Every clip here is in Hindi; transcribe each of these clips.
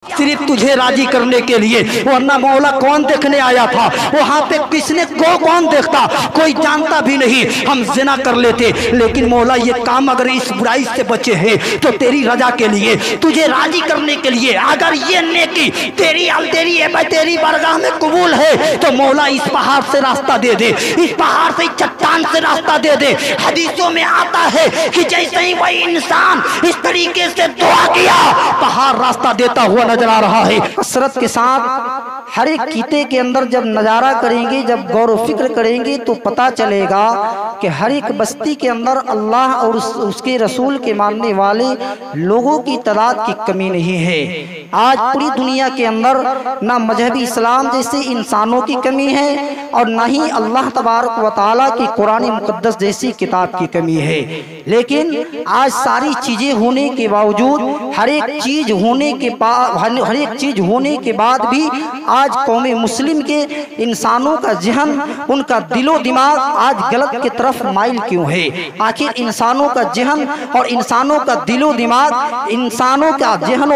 सिर्फ तुझे राजी करने के लिए, वरना मौला कौन देखने आया था वहां पे? किसने कौन देखता? कोई जानता भी नहीं। हम जिना कर लेते, लेकिन मौला ये काम अगर इस बुराई से बचे हैं तो तेरी रजा के लिए, तुझे राजी करने के लिए, अगर ये नेकी तेरी बारगाह में कबूल है तो मौला इस पहाड़ से रास्ता दे दे, इस पहाड़ से, चट्टान से रास्ता दे दे। हदीसों में आता है कि जैसे ही वही इंसान इस तरीके से दुआ किया, पहाड़ रास्ता देता हुआ नजर आ रहा है। कसरत के साथ हर एक कीते के अंदर जब नजारा करेंगे, जब गौर फिक्र करेंगे तो पता चलेगा कि हर एक बस्ती के अंदर अल्लाह और उसके रसूल के मानने वाले लोगों की तादाद की कमी नहीं है। आज पूरी दुनिया के अंदर ना मजहबी इस्लाम जैसे इंसानों की कमी है और ना ही अल्लाह तबारक व तआला की कुरान मुक़द्दस जैसी किताब की कमी है। लेकिन आज सारी चीजें होने के बावजूद, हर एक चीज होने के बाद भी आज कौम मुस्लिम के इंसानों का जहन, उनका दिलो दिमाग आज गलत की तरफ माइल क्यों है? आखिर इंसानों का जहन और इंसानों का दिलो दिमाग, इंसानों का जहन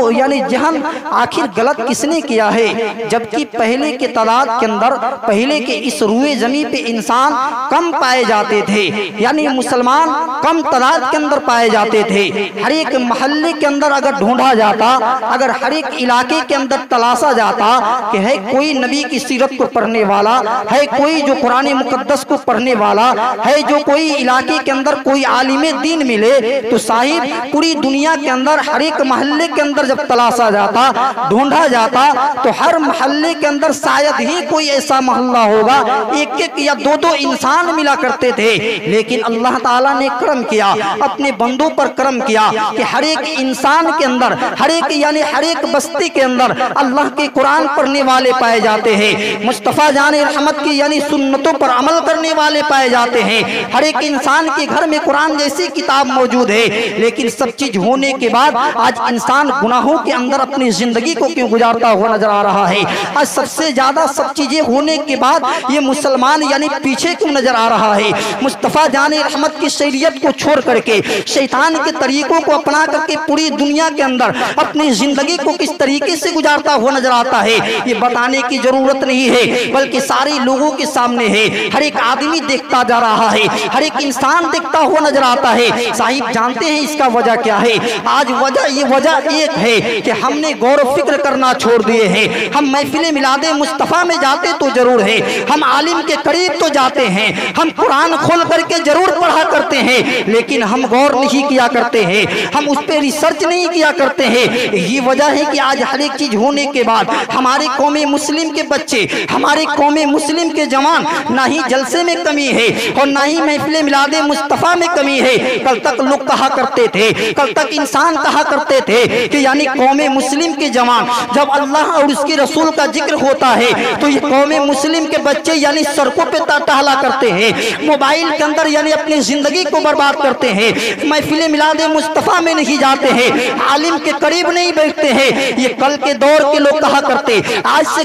आखिर गलत किसने किया है? जबकि पहले के तादाद के अंदर, पहले के इस रुए जमी पे इंसान कम पाए जाते थे, यानी मुसलमान कम तादाद के अंदर पाए जाते थे। हर एक मोहल्ले के अंदर अगर ढूंढा जाता, अगर हर एक इलाके के अंदर तलाशा जाता कि है कोई नबी की सीरत को पढ़ने वाला, है कोई जो कुरान मुक़द्दस को पढ़ने वाला है, जो कोई इलाके के अंदर कोई आलिमे दीन मिले, तो साहिब पूरी दुनिया के अंदर हर एक मोहल्ले के अंदर जब तलाशा जाता, ढूंढा जाता, तो हर मोहल्ले के अंदर शायद ही कोई ऐसा मोहल्ला होगा एक एक या दो दो इंसान मिला करते थे। लेकिन अल्लाह ताला ने करम किया, अपने बंदों पर करम किया कि हर एक इंसान के अंदर, हर एक बस्ती के अंदर अल्लाह के कुरान पढ़ने वाले पाए जाते हैं, मुस्तफ़ा जाने रहमत की यानी सुन्नतों पर अमल करने वाले पाए जाते हैं। हर एक इंसान के घर में कुरान जैसी किताब मौजूद है। लेकिन सब चीज होने के बाद आज इंसान गुनाहों के अंदर अपनी जिंदगी को क्यों गुजारता हुआ नजर आ रहा है? आज सबसे ज्यादा सब चीजें होने के बाद ये मुसलमान यानी पीछे क्यों नजर आ रहा है? मुस्तफ़ा जाने रहमत की शरीयत को छोड़ करके, शैतान के तरीकों को अपना करके पूरी दुनिया के अंदर अपनी जिंदगी को किस तरीके से गुजारता हुआ नजर आता है, ये बताने की जरूरत नहीं है, बल्कि सारे लोगों के सामने है। हर एक आदमी देखता जा रहा है, हर एक इंसान देखता हुआ नजर आता है। साहिब जानते हैं इसका वजह क्या है? आज वजह एक है कि हमने गौर फिक्र करना छोड़ दिए हैं। हम महफिल मिलादे मुस्तफ़ा में जाते तो जरूर है, हम आलिम के करीब तो जाते हैं, हम कुरान खोल करके जरूर पढ़ा करते हैं, लेकिन हम गौर नहीं किया करते हैं, हम उस पर रिसर्च नहीं किया करते हैं। ये वजह है कि आज हर एक चीज होने के बाद हमारे कौम मुस्लिम के बच्चे, हमारे कौम मुस्लिम के जवान, ना ही जलसे में कमी है और ना ही महफिल मिलादे मुस्तफ़ा में कमी है। कल तक लोग कहा करते थे, कल तक इंसान कहा करते थे कि यानी कौम मुस्लिम के जवान, जब अल्लाह और उसके रसूल का जिक्र होता है तो ये कौम मुस्लिम के बच्चे यानी सड़कों पे टहला करते हैं, मोबाइल के अंदर यानी अपनी जिंदगी को बर्बाद करते हैं, महफिल मिलादे मुस्तफ़ा में नहीं जाते हैं, आलिम के करीब नहीं बैठते हैं। ये कल के दौर के लोग कहा करते, आज से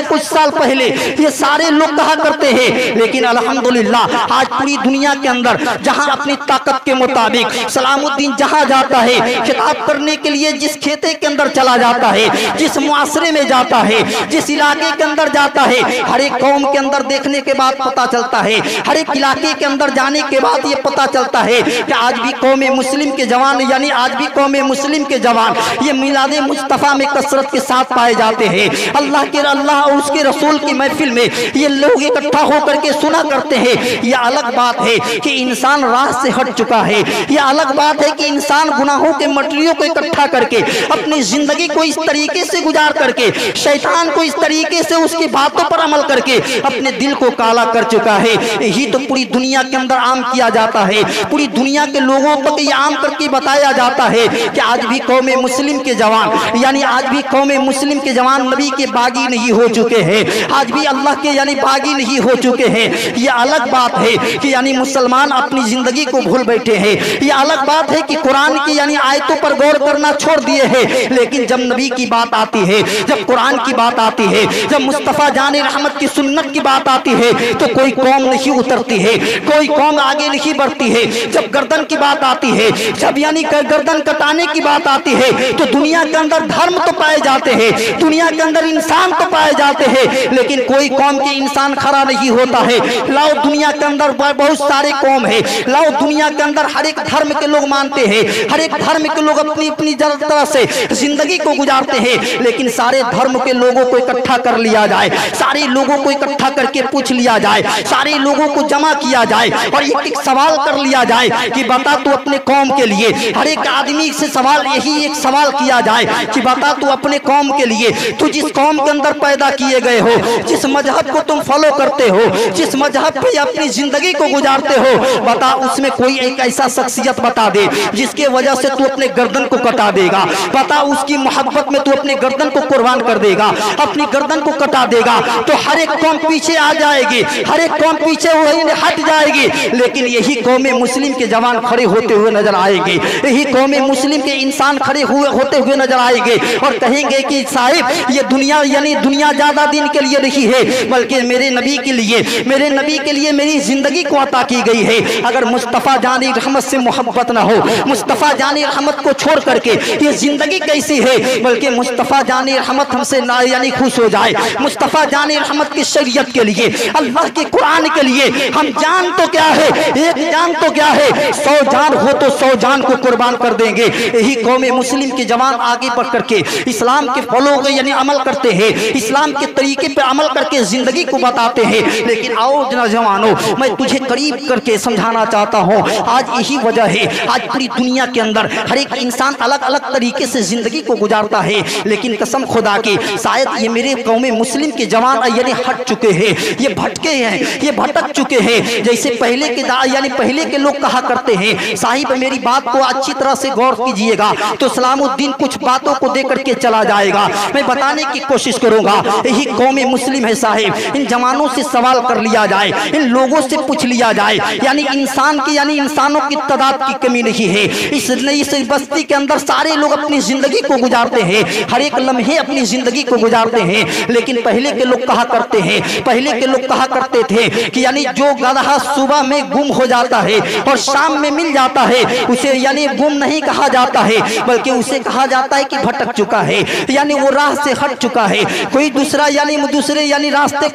कुछ साल पहले ये सारे लोग कहा करते हैं। लेकिन अल्हम्दुलिल्लाह आज पूरी दुनिया के अंदर जहां अपनी ताकत के मुताबिक सलामुद्दीन जहां जाता है, खिताब करने के लिए जिस खेते के अंदर चला जाता है, जिस मुआसरे में जाता है, जिस इलाके के अंदर जाता है, हर एक कौम के अंदर देखने के बाद पता चलता है, हर एक इलाके के अंदर जाने के बाद ये पता चलता है कि आज भी कौम मुस्लिम के जवान, यानी आज भी कौम मुस्लिम के जवान ये मिलादे मुस्तफ़ा में कसरत के साथ पाए जाते हैं। अल्लाह और उसके रसूल की महफिल में ये लोग इकट्ठा होकर के सुना करते हैं। यह अलग बात है कि इंसान राह से हट चुका है, यह अलग बात है कि इंसान गुनाहों के मटरियों को इकट्ठा करके अपनी जिंदगी को इस तरीके से गुजार करके, शैतान को इस तरीके से उसकी बातों पर अमल करके अपने दिल को काला कर चुका है। यही तो पूरी दुनिया के अंदर आम किया जाता है, पूरी दुनिया के लोगों तक ये आम करके बताया जाता है कि आज भी कौम मुस्लिम के जवान, यानी आज भी कौम मुस्लिम के जवान नबी नबी के बागी नहीं हो चुके हैं, आज भी अल्लाह के यानी बागी नहीं हो चुके हैं। ये अलग बात है कि यानी मुसलमान अपनी जिंदगी को भूल बैठे हैं। ये अलग बात है कि कुरान की यानी आयतों पर गौर करना छोड़ दिए हैं। लेकिन जब नबी की बात आती है, जब कुरान की बात आती है, जब मुस्तफ़ा जान रहमत की सुन्नत की बात आती है तो कोई कौम नहीं उतरती है, कोई कौम आगे नहीं बढ़ती है। जब गर्दन की बात आती है, जब यानी गर्दन कटाने की बात आती है तो दुनिया के अंदर धर्म तो पाए जाते हैं, दुनिया के अंदर इंसान तो पाए जाते हैं, लेकिन कोई कौम के इंसान खड़ा नहीं होता है। लाओ दुनिया के अंदर बहुत सारे कौम है, लाओ दुनिया के अंदर हर एक धर्म के लोग मानते हैं, हर एक धर्म के लोग अपनी अपनी तरह से जिंदगी को गुजारते हैं, लेकिन सारे धर्म के लोगों को इकट्ठा कर लिया जाए, सारे लोगों को इकट्ठा करके पूछ लिया जाए, सारे लोगों को जमा किया जाए और एक सवाल कर लिया जाए कि बता तू अपने कौम के लिए, हर एक आदमी से सवाल यही एक सवाल किया जाए कि बता तू अपने कौम के लिए, तू जिस कौम के अंदर पैदा किए गए हो, जिस मजहब को तुम फॉलो करते हो, जिस मजहब पे अपनी जिंदगी को गुजारते हो, बता उसमें कोई एक ऐसा शख्सियत बता दे जिसके वजह से तू अपने गर्दन को कटा देगा, बता उसकी मोहब्बत में तू अपने गर्दन को कुर्बान कर देगा, अपनी गर्दन को कटा देगा। तो हर एक कौम पीछे आ जाएगी, हर एक कौम पीछे हट जाएगी, लेकिन यही कौम मुस्लिम के जवान खड़े होते हुए नजर आएंगे, यही कौम मुस्लिम के इंसान खड़े होते हुए नजर आएंगे और कहेंगे कि साहिब ये दुनिया यानी दुनिया ज्यादा दिन के लिए नहीं है, बल्कि मेरे नबी के लिए, मेरे नबी के लिए मेरी जिंदगी को अता की गई है। अगर मुस्तफ़ा जानी रहमत से मोहब्बत ना हो, मुस्तफ़ा जानी रहमत को छोड़ करके ये जिंदगी कैसी है, बल्कि मुस्तफ़ा जानी रहमत हमसे ना यानी खुश हो जाए, मुस्तफ़ा जानी रहमत की शरीयत के लिए, अल्लाह के कुरान के लिए हम जान तो क्या है, एक जान तो क्या है, 100 जान हो तो 100 जान को कुर्बान कर देंगे। यही कौम मुस्लिम के जवान आगे बढ़ करके इस्लाम के फॉलो यानी अमल करते हैं, इस्लाम के तरीके पे अमल करके जिंदगी को बताते हैं। लेकिन आओ नौजवानों, मैं तुझे करीब करके समझाना चाहता हूँ, आज यही वजह है, आज पूरी दुनिया के अंदर हर एक इंसान अलग अलग तरीके से जिंदगी को गुजारता है, लेकिन कसम खुदा की शायद ये मेरे कौम मुस्लिम के जवान यानी हट चुके हैं, ये भटके हैं, ये भटक चुके हैं। जैसे पहले के यानी पहले के लोग कहा करते हैं, साहिब मेरी बात को अच्छी तरह से गौर कीजिएगा तो सलामुद्दीन कुछ बातों को दे करके चला जाएगा, मैं बताने की कोशिश करूंगा। यही कौम मुस्लिम है साहिब, इन जवानों से सवाल कर लिया जाए, इन लोगों से पूछ लिया जाए, यानी इंसान की यानी इंसानों की तादाद की कमी नहीं है। इस बस्ती के अंदर सारे लोग अपनी जिंदगी को गुजारते हैं, हर एक लम्हे अपनी जिंदगी को गुजारते हैं, लेकिन पहले के लोग कहा करते हैं, पहले के लोग कहा करते थे कि यानी जो गधा सुबह में गुम हो जाता है और शाम में मिल जाता है उसे यानी गुम नहीं कहा जाता है, बल्कि उसे कहा जाता है कि भटक चुका है, यानी वो राह से हट चुका है, कोई दूसरा यानी दूसरे यानी रास्ते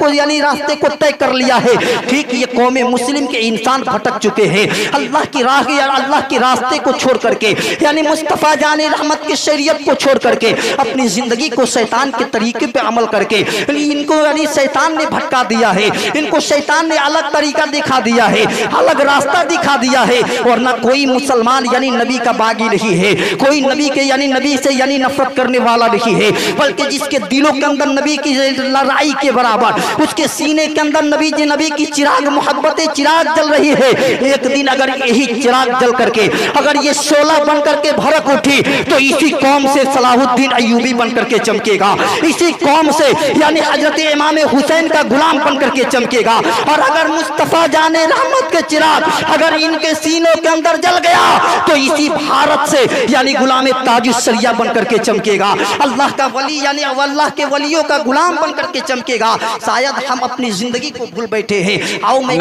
को तय कर लिया है। ठीक ये कौम मुस्लिम के इंसान भटक चुके हैं, अल्लाह की राह या अल्लाह के रास्ते को छोड़ करके यानी मुस्तफ़ा जाने रहमत की शरीयत को छोड़ करके अपनी जिंदगी को शैतान के तरीके पे अमल करके इनको यानी शैतान ने भटका दिया है, इनको शैतान ने अलग तरीका दिखा दिया है, अलग रास्ता दिखा दिया है। वरना कोई मुसलमान यानी नबी का बागी नहीं है, कोई नबी के यानी नबी से यानी नफरत करने वाला नहीं है, बल्कि जिसके दिलों के अंदर नबी की लड़ाई के बराबर उसके सीने के अंदर नबी की चिराग मोहब्बतें चिराग जल रही है। एक दिन अगर यही चिराग जल करके अगर ये शोला बन करके भड़क उठी तो इसी कौम से सलाहुद्दीन अय्यूबी बन करके चमकेगा, इसी कौम से यानी हजरत इमाम हुसैन का गुलाम बन करके चमकेगा। और अगर मुस्तफ़ा जाने रहमत के चिराग अगर इनके सीनों के अंदर जल गया तो इसी भारत से यानी गुलाम ताजुस्सरिया बन करके चमकेगा, अल्लाह का वली यानी अल्लाह के वलियों का गुलाम बन करके चमकेगा। शायद हम अपनी जिंदगी को भूल बैठे हैं। आओ मैं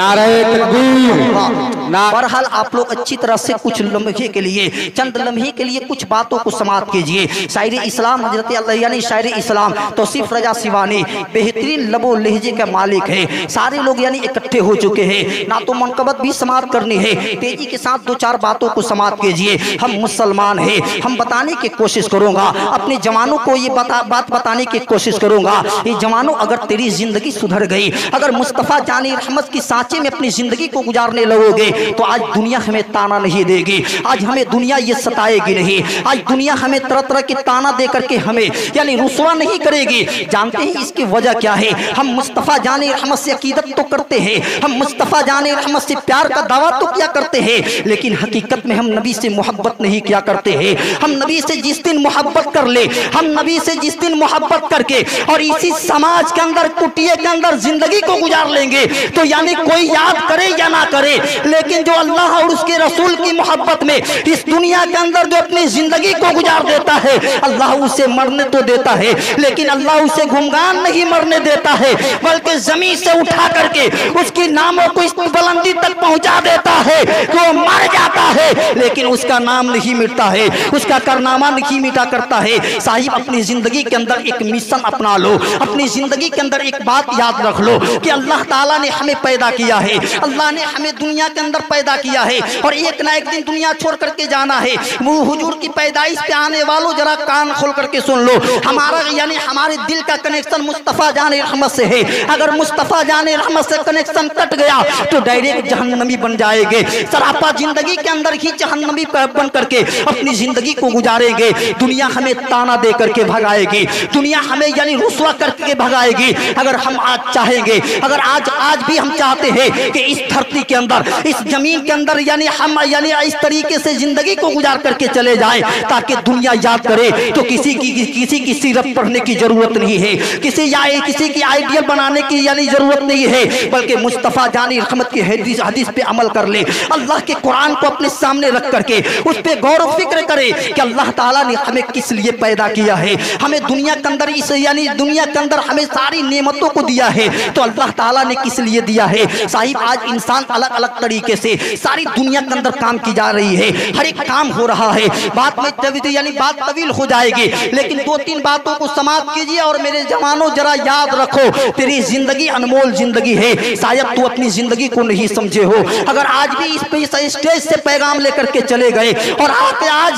बहरहाल आप लोग अच्छी तरह से कुछ लम्हे के लिए चंद लम्हे के लिए कुछ बातों को समाप्त कीजिए। शायर इस्लाम हजरत अल्लाह यानी शायर इस्लाम तौसीफ रजा सिवानी बेहतरीन लबो लहजे का मालिक है, सारे लोग यानी इकट्ठे हो चुके हैं, ना तो मनकबत भी समाप्त करनी है, तेजी के साथ दो चार बातों को समाप्त कीजिए। हम मुसलमान हैं, हम बताने की कोशिश करूंगा, अपने जवानों को ये बात बताने की कोशिश करूंगा। ये जवानों अगर तेरी जिंदगी सुधर गई, अगर मुस्तफ़ा जानी रहमत की सांचे में अपनी जिंदगी को गुजारने लगोगे तो आज दुनिया हमें ताना नहीं देगी, आज हमें दुनिया ये सताएगी नहीं, आज दुनिया हमें तरह तरह के ताना दे करके हमें यानी रुसवा नहीं करेगी। जानते हैं इसकी वजह क्या है? हम मुस्तफ़ा जाने रहमत से अकीदत तो करते हैं, हम मुस्तफ़ा जाने रहमत से प्यार का दावा तो किया करते हैं, लेकिन हकीकत में हम नबी से मोहब्बत नहीं किया करते हैं। हम नबी से जिस दिन मोहब्बत कर ले, हम नबी से जिस दिन मोहब्बत करके और इसी समाज के अंदर कुटिया के अंदर जिंदगी को गुजार लेंगे तो यानी कोई याद करे या ना करे, लेकिन जो अल्लाह और उसके रसूल की मोहब्बत में इस दुनिया के अंदर जो अपनी जिंदगी को गुजार देता है, अल्लाह उसे मरने तो देता है लेकिन अल्लाह उसे गुमगान नहीं मरने देता है, बल्कि जमीन से उठा करके उसकी नामों को इस बुलंदी तक पहुंचा देता है कि वो मर जाता है लेकिन उसका नाम नहीं मिटता है, उसका कारनामा नहीं मिटा करता है। साहिब अपनी जिंदगी के अंदर एक मिशन अपना लो, अपनी जिंदगी के अंदर एक बात याद रख लो कि अल्लाह ताला ने हमें पैदा किया है, अल्लाह ने हमें दुनिया के अंदर पैदा किया है और एक ना एक दिन दुनिया छोड़ करके जाना है। वो हुजूर की पैदाइश पे आने वालों जरा कान खोल करके सुन लो, हमारा यानी हमारे दिल का कनेक्शन मुस्तफ़ा जाने रहमत से है। अगर मुस्तफ़ा जाने रहमत से कनेक्शन कट गया तो डायरेक्ट जहन्नमी बन जाएंगे, सरापा जिंदगी के अंदर ही जहन्नमी बन करके अपनी जिंदगी को गुजारेंगे। दुनिया हमें ताना दे करके भगाएगी, दुनिया हमें यानी रुसवा करके भगाएगी। अगर हम आज चाहेंगे, अगर आज भी हम चाहते हैं कि इस धरती के अंदर, इस जमीन के अंदर यानी हम यानी इस तरीके से जिंदगी को गुजार करके चले जाएं ताकि दुनिया याद करे, तो किसी की सीरत पढ़ने की जरूरत नहीं है, किसी की आइडियल बनाने की यानी जरूरत नहीं है, बल्कि मुस्तफ़ा जानी रहमत की हदीस पे अमल कर ले, अल्लाह के कुरान को अपने सामने रख करके उस पे गौर फिक्र करे कि अल्लाह ताला ने हमें किस लिए पैदा किया है, हमें दुनिया के अंदर इस यानी दुनिया के अंदर हमें सारी नेमतों को दिया है तो अल्लाह ताला ने किस लिए दिया है। साहिब आज इंसान अलग अलग तरीके से सारी दुनिया के अंदर काम की जा रही है, हर एक काम हो रहा है। बात में यानी बात तवील हो जाएगी, लेकिन दो तीन बातों को समाप्त कीजिए और मेरे जवानों जरा याद रखो, तेरी जिंदगी अनमोल जिंदगी है, शायद तू अपनी जिंदगी को नहीं समझे हो। अगर आज भी इस स्टेज से पैगाम लेकर के चले गए और आज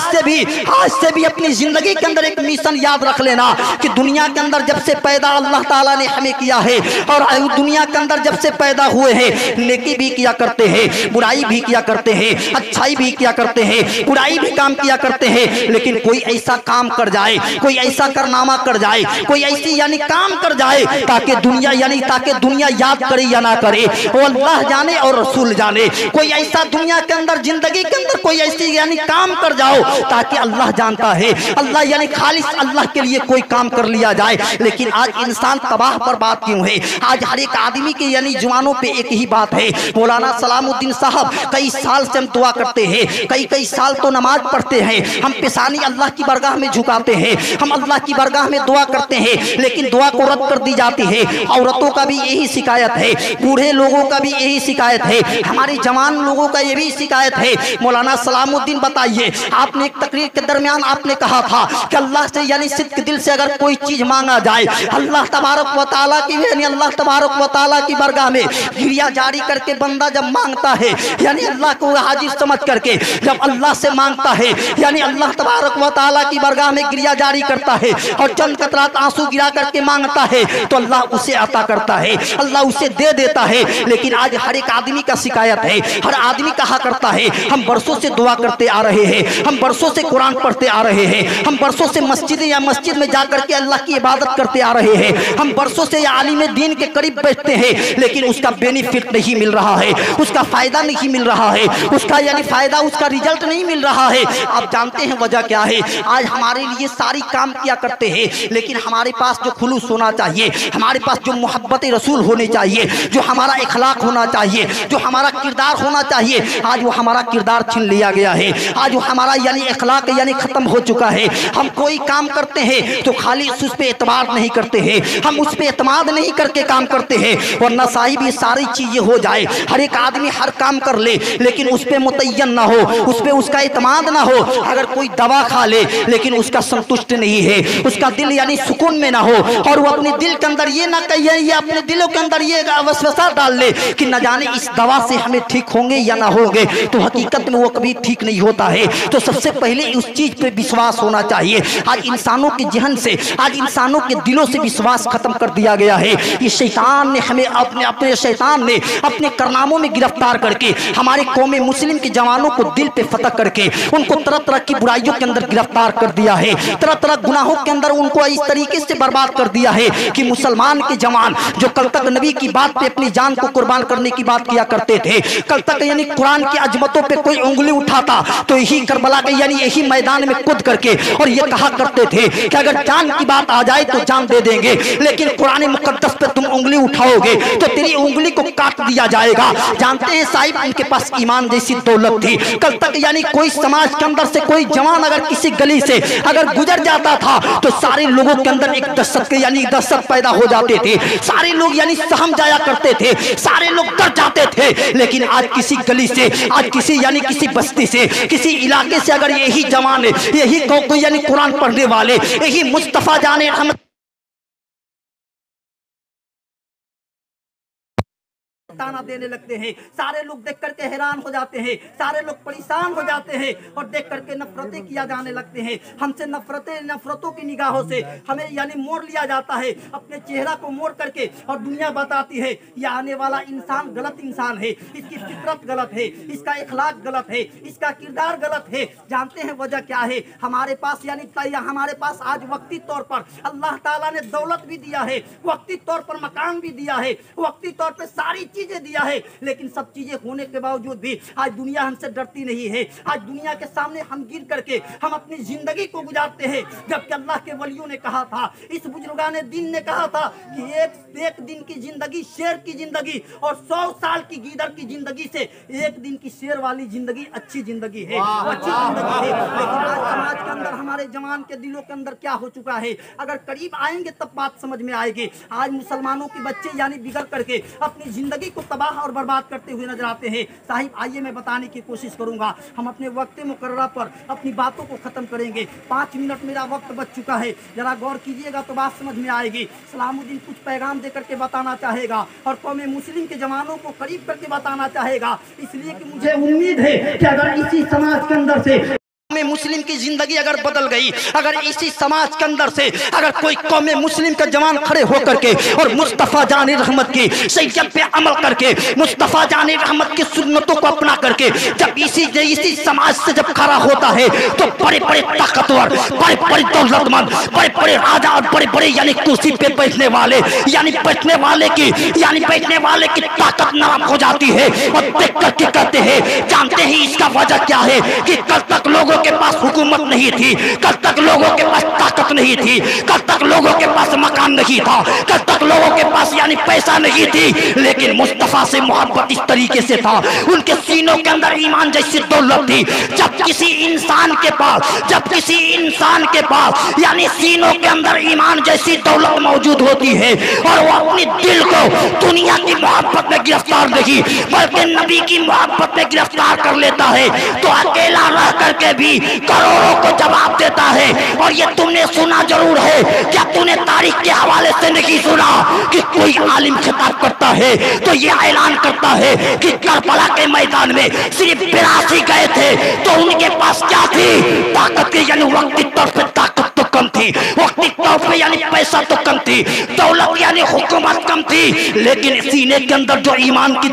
से भी अपनी जिंदगी के अंदर एक मिशन याद रख लेना कि दुनिया के अंदर जब से पैदा अल्लाह ताला ने हमें किया है और दुनिया के अंदर जब से पैदा हुए हैं, नेकी भी किया करते हैं, बुराई भी किया करते हैं, अच्छाई भी किया करते हैं, बुराई भी काम किया करते हैं, लेकिन कोई ऐसा काम कर जाए, कोई ऐसा कारनामा कर जाए, कोई ऐसी यानी काम कर जाए ताकि दुनिया याद करे या ना करे वो अल्लाह जाने और रसूल जाने। कोई ऐसा दुनिया के अंदर जिंदगी के अंदर कोई ऐसी यानी काम कर जाओ ताकि अल्लाह जानता है, अल्लाह यानी खालिस अल्लाह के लिए कोई काम कर लिया जाए। लेकिन आज इंसान तबाह बर्बाद क्यों है? आज हर एक आदमी के यानी जुबानों पे एक ही बात है। मौलाना सलामुद्दीन साहब कई साल से हम दुआ करते हैं, कई साल तो नमाज पढ़ते हैं, हम पेशानी अल्लाह की बरगाह में झुकाते हैं, हम अल्लाह की बरगाह में दुआ करते हैं, लेकिन दुआ को रद्द कर दी जाती है। औरतों का भी यही शिकायत है, बूढ़े लोगों का भी यही शिकायत है, हमारे जवान लोगों का ये भी शिकायत है। मौलाना सलामुद्दीन बताइए, आपने एक तकरीर के दरमियान आपने कहा था कि अल्लाह से यानी सिद्क दिल से अगर कोई चीज मांगा जाए, अल्लाह तबारक व तआला की यानी अल्लाह तबारक व तआला की बरगाह में गिरिया जारी करके बंदा जब मांगता है यानी अल्लाह को हाजिर समझ करके जब अल्लाह से मांगता है यानी अल्लाह तबारक व तआला की बरगाह में गिरिया जारी करता है और चंद कतरात आंसू गिरा करके मांगता है तो अल्लाह उसे अता करता है, अल्लाह उसे दे देता है। लेकिन आज हर एक आदमी का शिकायत है, हर आदमी कहा करता है हम बरसों से दुआ करते आ रहे हैं, हम बरसों से कुरान पढ़ते आ रहे हैं, हम बरसों से मस्जिद में जाकर के अल्लाह की इबादत करते आ रहे हैं, हम बरसों से आलिम दीन के करीब बैठते हैं, लेकिन उसका बेनिफिट नहीं मिल रहा है, उसका फायदा नहीं मिल रहा है, उसका यानी फायदा उसका रिजल्ट नहीं मिल रहा है। आप जानते हैं वजह क्या है? आज हमारे लिए सारी काम किया करते हैं, लेकिन हमारे पास जो खुलूस होना चाहिए, हमारे पास जो मोहब्बत रसूल होनी चाहिए, जो हमारा इखलाक होना चाहिए, जो हमारा किरदार होना चाहिए, आज वो हमारा किरदार छीन लिया गया है। आज वो हमारा यानी इखलाक यानी खत्म हो चुका है। हम कोई काम करते हैं तो खाली उस पर एतबार नहीं करते हैं, हम उस पर एतमाद नहीं करके काम करते हैं, वरना साहिब ये सारी चीजें हो जाए, हर एक आदमी हर काम कर ले लेकिन उस पर मुतय्यन ना हो, उस पर उसका एतमाद ना हो। अगर कोई दवा खा ले लेकिन उसका संतुष्ट नहीं है, उसका दिल यानी सुकून में ना हो और वो अपने दिल के अंदर ये ना कहिए, ये अपने दिलों के अंदर ये वसवसा डाल ले कि न जाने इस दवा से हमें ठीक होंगे या ना होंगे, तो हकीकत में वो कभी ठीक नहीं होता है। तो सबसे पहले उस चीज पे विश्वास होना चाहिए। आज इंसानों के जहन से, आज इंसानों के दिलों से विश्वास खत्म कर दिया गया है। ये शैतान ने हमें अपने कारनामों में गिरफ्तार करके हमारे कौमे मुस्लिम के जवानों को दिल पे फतह करके उनको तरह तरह की बुराइयों के अंदर गिरफ्तार कर दिया है, तरह तरह गुनाहों के अंदर उनको इस तरीके से बर्बाद कर दिया है कि मुसलमान के जवान जो कल तक नबी की बात पे अपनी जान को कुर्बान करने की बात किया करते थे, कल तक यानी कुरान की अजमतों पे कोई उंगली उठाता तो यही करबला के यानी यही मैदान में कूद करके और ये कहा करते थे कि अगर ईरान की बात आ जाए तो जान दे देंगे, लेकिन कुरान मुकद्दस पे तुम उंगली उठाओगे तो तेरी उंगली को काट दिया जाएगा। जानते हैं साहिब, इनके पास ईमान जैसी दौलत थी। कल तक यानी कोई समाज के अंदर से कोई जवान अगर किसी गली से अगर गुजर जाता था तो सारे लोगों के अंदर एक दहशत पैदा हो जाते थे। सारे लोग यानी सहम जाया करते थे, सारे लोग डर जाते थे। लेकिन आज किसी गली से, आज किसी बस्ती से, किसी इलाके से अगर यही जवान, यही कोई यानी कुरान पढ़ने वाले, यही मुस्तफा जाने रहमत ताना देने लगते हैं, सारे लोग देख करके हैरान हो जाते हैं, सारे लोग परेशान हो जाते हैं और देख करके नफरतें किया जाने लगते हैं। हमसे नफरतों की निगाहों से हमें यानी मोड़ लिया जाता है, अपने चेहरा को मोड़ करके, और दुनिया बताती है ये आने वाला इंसान गलत इंसान है, इसकी फितरत गलत है, इसका इखलाक गलत है, इसका किरदार गलत है। जानते हैं वजह क्या है? हमारे पास हमारे पास आज वक्ती तौर पर अल्लाह ताला ने दौलत भी दिया है, वक्ती तौर पर मकान भी दिया है, वक्ती तौर पर सारी चीजें दिया है, लेकिन सब चीजें होने के बावजूद भी आज दुनिया हमसे डरती नहीं है। आज दुनिया के सामने हम गिर करके हम अपनी जिंदगी को गुजारते हैं, जबकि अल्लाह के वलियों ने कहा था, इस बुजुर्गाने दिन ने कहा था कि एक दिन की जिंदगी शेर की जिंदगी और 100 साल की गीदड़ की जिंदगी से एक दिन की शेर वाली जिंदगी अच्छी जिंदगी है, अच्छी जिंदगी है। लेकिन आज समाज के अंदर हमारे जवान के दिलों के अंदर क्या हो चुका है, अगर करीब आएंगे तब बात समझ में आएगी। आज मुसलमानों के बच्चे यानी बिगड़ करके अपनी जिंदगी को तबाह और बर्बाद करते हुए नजर आते हैं। साहिब आइए मैं बताने की कोशिश करूंगा, हम अपने वक्त मुकर्ररा पर अपनी बातों को खत्म करेंगे। 5 मिनट मेरा वक्त बच चुका है, जरा गौर कीजिएगा तो बात समझ में आएगी। सलामुद्दीन कुछ पैगाम दे करके बताना चाहेगा और कौम मुस्लिम के जवानों को करीब करके बताना चाहेगा, इसलिए कि मुझे उम्मीद है कि अगर इसी समाज के अंदर से मुस्लिम की जिंदगी अगर बदल गई, अगर इसी समाज के अंदर से अगर कोई कौम मुस्लिम का जवान खड़े होकर के और मुस्तफा जाने रहमत की शरीयत पे अमल करके, मुस्तफा जाने रहमत की सुन्नतों को अपना करके जब इसी समाज से जब खड़ा होता है तो बड़े बड़े ताकतवर, बड़े बड़े दौलतमंद, बड़े बड़े राजा और बड़े बड़े यानी कुर्सी पे बैठने वाले बैठने वाले की ताकत नरम हो जाती है और देख करके कहते हैं, जानते हैं इसका वजह क्या है? कि कल तक लोगों के पास हुकूमत नहीं थी, कल तक लोगों के पास ताकत नहीं थी, कल तक लोगों के पास मकान नहीं था, कल तक लोगों के पास यानी पैसा नहीं थी, लेकिन मुस्तफा से मोहब्बत इस तरीके से था, उनके सीनों के अंदर ईमान जैसी दौलत थी। जब किसी इंसान के पास यानी सीनों के अंदर ईमान जैसी दौलत मौजूद होती है और वो अपनी दिल को दुनिया की मोहब्बत में गिरफ्तार नहीं बल्कि नबी की मोहब्बत में गिरफ्तार कर लेता है, तो अकेला रह करके भी करोड़ों को जवाब देता है। और ये तुमने सुना जरूर है, क्या तूने तारीख के हवाले से नहीं सुना कि कोई आलिम खिताब करता है तो ये ऐलान करता है कि करबला के मैदान में सिर्फ 82 गए थे तो उनके पास क्या थी? ताकत की यानी वक्ती तौर पर ताकत तो कम थी, वक्ती तौर पर यानी पैसा तो कम थी, दौलत यानी हुकूमत कम थी, लेकिन सीने के अंदर जो ईमान की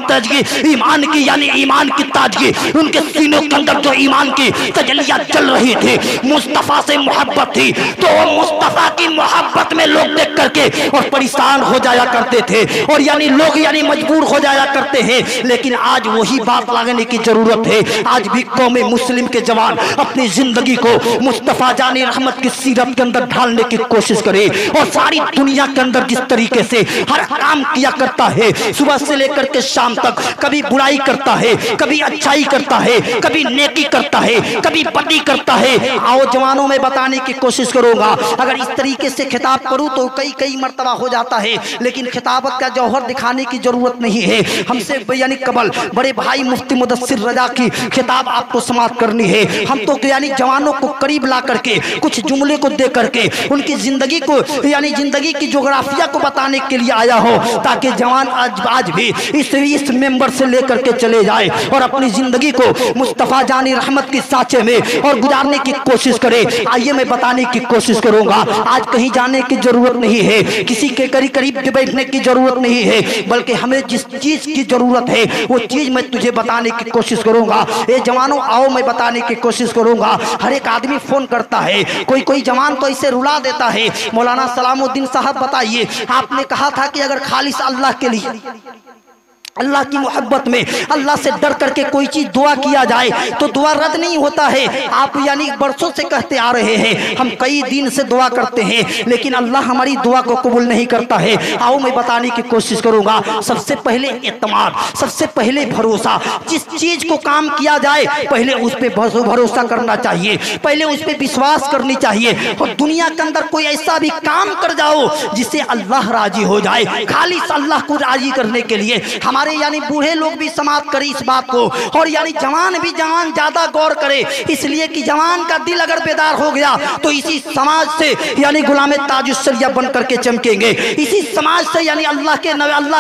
ताजगी, उनके सीनों के अंदर जो ईमान की तजल्लियात चल रही थी, मुस्तफा से मोहब्बत थी, तो वो मुस्तफा की मोहब्बत में लोग देख करके और परेशान हो जाया करते थे और यानी लोग यानी मजबूर हो जाया करते हैं। लेकिन आज वही बात लगाने की जरूरत है। आज भी कौम मुस्लिम के जवान अपनी जिंदगी को मुस्तफा जाने रहमत की सीरत के अंदर ढालने की कोशिश करे और सारी दुनिया के अंदर जिस तरीके से हर काम किया करता है, सुबह से लेकर के शाम तक, कभी बुराई करता है, कभी अच्छाई करता है, कभी नेकी करता है, कभी बदी करता है। आओ जवानों में बताने की कोशिश करूंगा, अगर इस तरीके से खिताब करूं तो कई मर्तबा हो जाता है, लेकिन खिताबत का जौहर दिखाने की जरूरत नहीं है। हमसे यानी कबल बड़े भाई मुफ्ती मुदस्सिर रजा की खिताब आपको समाप्त करनी है। हम तो यानी जवानों को करीब ला करके कुछ जुमले को दे करके उनकी जिंदगी को यानी जिंदगी की जोग्राफिया को बताने के लिए आया हो, ताकि जवान आज भी इस मेंबर से लेकर के चले जाए और अपनी जिंदगी को मुस्तफा जानी रहमत की साचे में और गुजारने की कोशिश करे। आइए मैं बताने की कोशिश करूंगा, आज कहीं जाने की जरूरत नहीं है, किसी के करीब बैठने की जरूरत नहीं है, बल्कि हमें जिस चीज की जरूरत है वो चीज मैं तुझे बताने की कोशिश करूंगा। ये जवानों आओ मैं बताने की कोशिश करूंगा। हर एक आदमी फोन करता है, कोई जवान तो इसे रुला देता है। मौलाना सलामुद्दीन साहब बताइए, आपने कहा था कि अगर खालिस अल्लाह के लिए अल्लाह की मोहब्बत में अल्लाह से डर करके कोई चीज दुआ किया जाए तो दुआ रद्द नहीं होता है। आप यानी बरसों से कहते आ रहे हैं, हम कई दिन से दुआ करते हैं लेकिन अल्लाह हमारी दुआ को कबूल नहीं करता है। आओ मैं बताने की कोशिश करूंगा। सबसे पहले एतमाद, सबसे पहले भरोसा। जिस चीज को काम किया जाए पहले उस पर भरोसा करना चाहिए, पहले उस पर विश्वास करनी चाहिए। और दुनिया के अंदर कोई ऐसा भी काम कर जाओ जिससे अल्लाह राजी हो जाए, खाली अल्लाह को राजी करने के लिए। हमारे यानी बूढ़े लोग भी समाप्त करें इस बात को, और यानी जवान भी जवान ज्यादा गौर करे, इसलिए कि जवान का दिल अगर बेदार हो गया तो इसी समाज से यानी गुलामे ताजुस्सरिया बन करके चमकेंगे। इसी समाज से यानी अल्लाह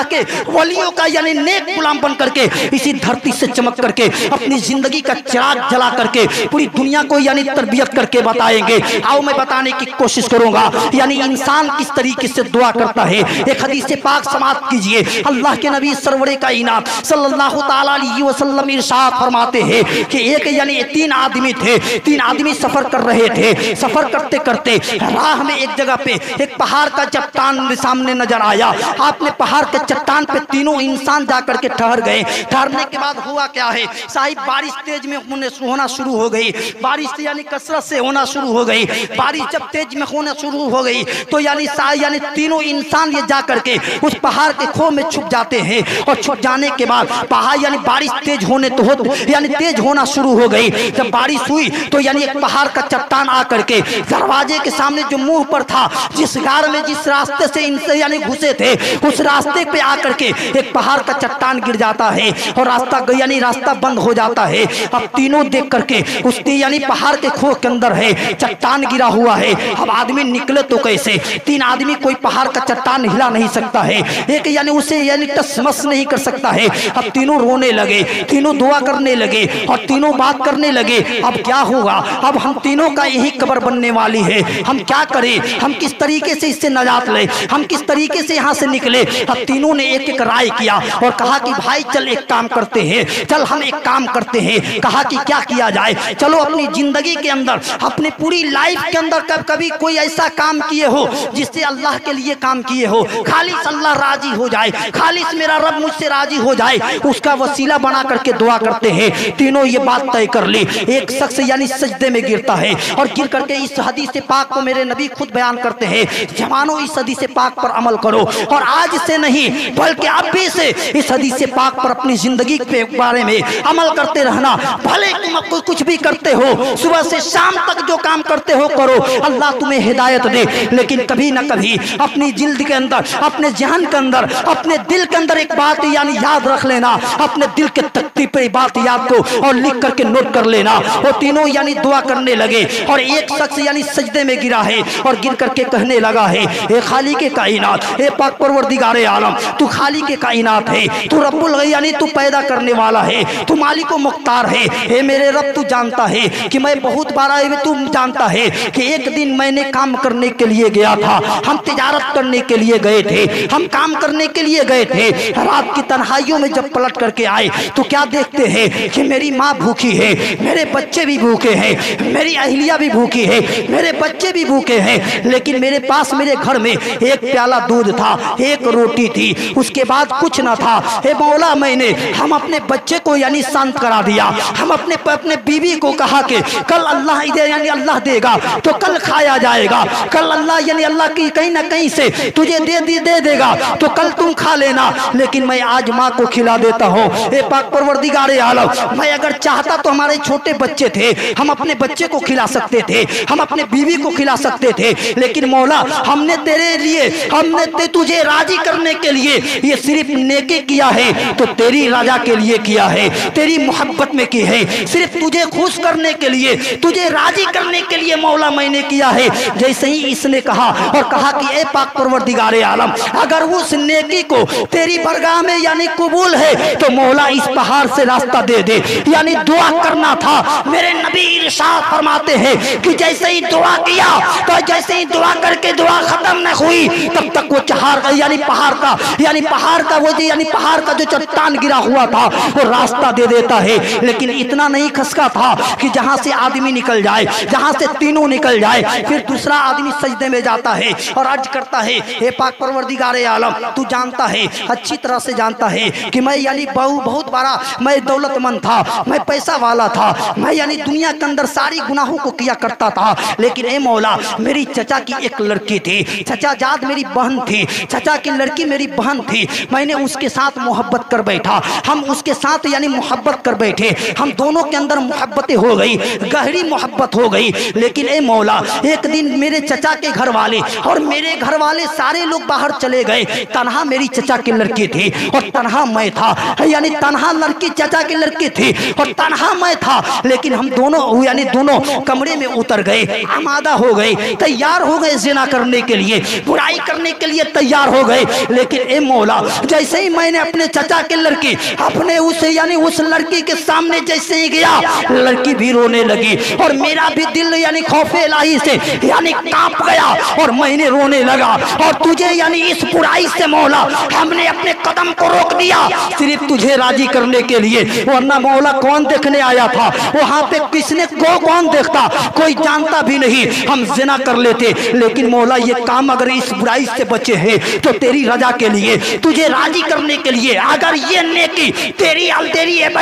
के वलियों का यानी नेक गुलाम बन करके इसी धरती से चमक करके अपनी जिंदगी का चिराग जला करके पूरी दुनिया को यानी तरबियत करके बताएंगे। आओ मैं बताने की कोशिश करूंगा यानी इंसान किस तरीके से दुआ करता है। एक हदीस से पाक समाप्त कीजिए। अल्लाह के नबी सरवरे कायनात सल्लल्लाहु ताला अलैहि वसल्लम इरशाद फरमाते हैं कि एक यानी तीन आदमी थे, तीन आदमी सफर कर रहे थे। सफर करते करते राह में एक जगह पे एक पहाड़ का चट्टान सामने नजर आया। आपने पहाड़ के चट्टान पे तीनों इंसान जाकर के ठहर गए। ठहरने के बाद हुआ क्या है साहिब, बारिश तेज में होना शुरू हो गई। बारिश यानी कसरत से होना शुरू हो गई। बारिश जब तेज में होना शुरू हो गई तो यानी तीनों इंसान ये जा करके उस पहाड़ के खो में छुप जाते हैं। और छुप जाने के बाद पहाड़ यानी बारिश तेज तेज होना शुरू हो गई। जब बारिश हुई तो यानी एक पहाड़ का चट्टान आकर के दरवाजे के सामने जो मुंह पर था, जिस गार में जिस रास्ते से इनसे यानी घुसे थे, उस रास्ते पे आकर के एक पहाड़ का चट्टान गिर जाता है और रास्ता बंद हो जाता है। अब तीनों देख करके उसने यानी पहाड़ के खो के अंदर है, चट्टान गिरा हुआ है। अब आदमी निकले तो कैसे? तीन आदमी कोई पहाड़ का चट्टान हिला नहीं सकता है, एक यानी उसे यानी टसमस नहीं कर सकता है। अब तीनों रोने लगे, तीनों दुआ करने लगे और तीनों बात करने लगे। अब क्या होगा? अब हम तीनों का यही कब्र बनने वाली है, हम क्या करें? हम किस तरीके से इससे नजात ले? हम किस तरीके से यहाँ से निकले? अब तीनों ने एक एक राय किया और कहा कि भाई चल एक काम करते हैं, चल हम एक काम करते हैं। कहा कि क्या किया जाए? चलो अपनी जिंदगी के अंदर, अपनी पूरी लाइफ के अंदर कभी कोई ऐसा काम किए हो जिससे अल्लाह के लिए काम किए हो, खालिस अल्लाह राजी हो जाए, खालिस मेरा रब मुझसे राजी हो जाए, उसका वसीला बना करके दुआ करते हैं। तीनों ये बात तय कर ली। एक शख्स यानी सजदे में गिरता है और गिर करके इस हदीस पाक को मेरे नबी खुद बयान करते हैं, जवानों इस हदीस पाक पर अमल करो और आज से नहीं बल्कि अभी से इस हदीस पाक पर अपनी जिंदगी के बारे में अमल करते रहना। भले तुम कुछ भी करते हो, सुबह से शाम तक जो काम करते हो करो, अल्लाह तुम्हें हिदायत दे, लेकिन कभी ना कभी अपनी जिल्द के अंदर, अपने जहन के अंदर, अपने दिल के अंदर एक बात यानी याद रख लेना, अपने दिल के तख्ती पे बात याद को और लिख करके नोट कर लेना। वो तीनों यानी दुआ करने लगे और एक शख्स यानी सजदे में गिरा है और गिर करके कहने लगा है, ए खाली के कायनात, ए पाक परवरदिगारे आलम, तू खाली के कायनात है, तू रब्बुल यानी तू पैदा करने वाला है, तू मालिक व मुख्तार है। ए मेरे रब, तू जानता है कि मैं बहुत बार तू जानता है कि एक दिन मैंने काम करने के लिए गया था, हम तिजारत करने के लिए गए थे, हम काम करने के लिए गए थे। रात की तन्हाइयों में जब पलट करके आए तो क्या देखते हैं कि मेरी माँ भूखी है, मेरे बच्चे भी भूखे हैं, मेरी अहलिया भी भूखी है, मेरे बच्चे भी भूखे हैं, लेकिन मेरे पास मेरे घर में एक प्याला दूध था, एक रोटी थी, उसके बाद कुछ ना था। हे मौला, मैंने हम अपने बच्चे को यानी शांत करा दिया, हम अपने बीवी को कहा कि कल अल्लाह यानी अल्लाह देगा तो कल खाया जाएगा, कल अल्लाह यानी अल्लाह की कहीं ना कहीं से तुझे दे देगा तो कल तुम खा लेना, लेकिन मैं आज माँ को खिला देता हूँ। ए पाक परवरदिगारे आलम, मैं अगर चाहता तो हमारे छोटे बच्चे थे, हम अपने बच्चे को खिला सकते थे, हम अपने बीवी को खिला सकते थे, लेकिन मौला हमने तेरे लिए, हमने तुझे राजी करने के लिए ये सिर्फ नेकी किया है तो तेरी राजा के लिए किया है, तेरी मोहब्बत में की है, सिर्फ तुझे खुश करने के लिए, तुझे राजी करने के लिए मौला मैंने किया है। जैसे ही इसने कहा और कहा कि ए पाक परवरदिगारे आलम, अगर उस नेकी को तेरी बरगाह में यानी कबूल है तो मौला इस पहाड़ से रास्ता दे दे। यानी दुआ करना था। मेरे नबी इरशाद फरमाते हैं कि जैसे ही दुआ किया तो जैसे ही दुआ करके दुआ खत्म न हुई तब तक वो पहाड़ का जो चट्टान गिरा हुआ था वो रास्ता दे देता है। लेकिन इतना नहीं खसका था कि जहां से आदमी निकल जाए, जहां से तीनों निकल जाए, फिर दूसरा आदमी सजदे में जाता है और अर्ज करता है, हे पाक परवरदिगारे आलम, तू जानता है, अच्छी तरह से जानता है कि मैं यानी बहुत बड़ा मैं दौलतमंद था, मैं पैसा वाला था, मैं यानी दुनिया के अंदर सारी गुनाहों को किया करता था, लेकिन ए मौला मेरी चचा की एक लड़की थी, चचा जाद मेरी बहन थी, चचा की लड़की मेरी बहन थी, मैंने उसके साथ मोहब्बत कर बैठा, हम उसके साथ यानी मोहब्बत कर बैठे, हम दोनों के अंदर मोहब्बतें हो गई, गहरी मोहब्बत हो गई। लेकिन ए मौला एक दिन मेरे चचा के घर वाले और मेरे घर वाले सारे लोग बाहर चले गए, तनहा मेरी चचा की लड़की थी और तनहा मैं था, यानी तनहा लड़की चचा की लड़की थी और तनहा मैं था। लेकिन हम दोनों यानी दोनों कमरे में उतर गए, आमादा हो गए, तैयार हो गए जिना करने के लिए, बुराई करने के लिए तैयार हो गए। लेकिन ए मौला जैसे ही मैंने अपने चचा के लड़की अपने उसे यानी उस लड़की के सामने जैसे ही गया, लड़की भी रोने लगी और मेरा भी दिल यानी खौफे इलाही से यानी कांप गया और मैंने रोने लगा। और तुझे यानी इस बुराई से मौला हमने अपने कदम को रोक दिया सिर्फ तुझे राजी करने के लिए, वरना मौला कौन देखने आया था वहां पे, किसने को कौन देखता, कोई जानता भी नहीं, हम जिना कर लेते। लेकिन मौला ये काम अगर इस बुराई से बचे हैं तो तेरी रजा के लिए, तुझे राजी करने के लिए, अगर ये नेकी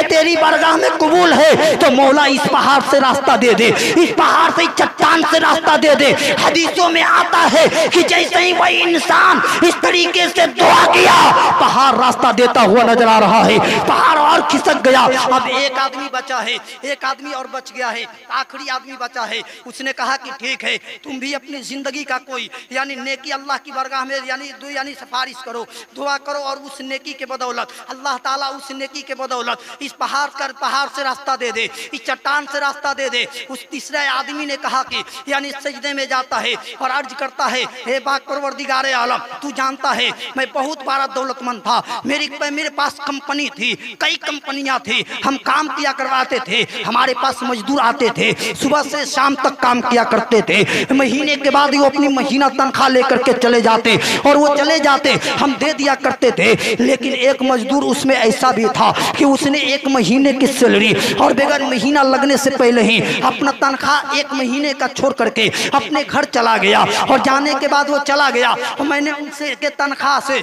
तेरी बारगाह में कबूल है तो मौला इस पहाड़ से रास्ता दे दे, इस पहाड़ से चट्टान से रास्ता दे दे। हदीसों में आता है कि जैसे ही वही इंसान इस तरीके से दुआ किया, पहाड़ रास्ता देता हुआ नजर आ रहा है, पहाड़ और खिसक गया। अब एक आदमी बचा है, एक आदमी और बच गया है, आखिरी आदमी बचा है। उसने कहा कि ठीक है तुम भी अपनी जिंदगी का कोई यानी नेकी अल्लाह की बारगाह में यानी सिफारिश करो, दुआ करो, और उस नेकी के बदौलत अल्लाह ताला उस नेकी के बदौलत इस पहाड़ से रास्ता दे दे, इस चट्टान से रास्ता दे दे। उस तीसरे आदमी ने कहा कि यानी सजदे में जाता है और अर्ज करता है, हे पाक परवरदिगारे आलम, तू जानता है मैं बहुत बड़ा दौलतमंद था, मेरे पास कंपनी थी, कई कंपनियां थी, हम काम किया करवाते थे, हमारे पास मजदूर आते थे, सुबह से शाम तक काम किया करते थे, महीने के बाद वो अपनी महीना तनख्वाह लेकर के चले जाते और वो चले जाते, हम दे दिया करते थे। लेकिन एक मजदूर उसमें ऐसा भी था कि उसने एक महीने की सैलरी और बगैर महीना लगने से पहले ही अपना तनख्वाह एक महीने का छोड़ करके अपने घर चला गया। और जाने के बाद वो चला गया, मैंने उनसे के तनख्वाह से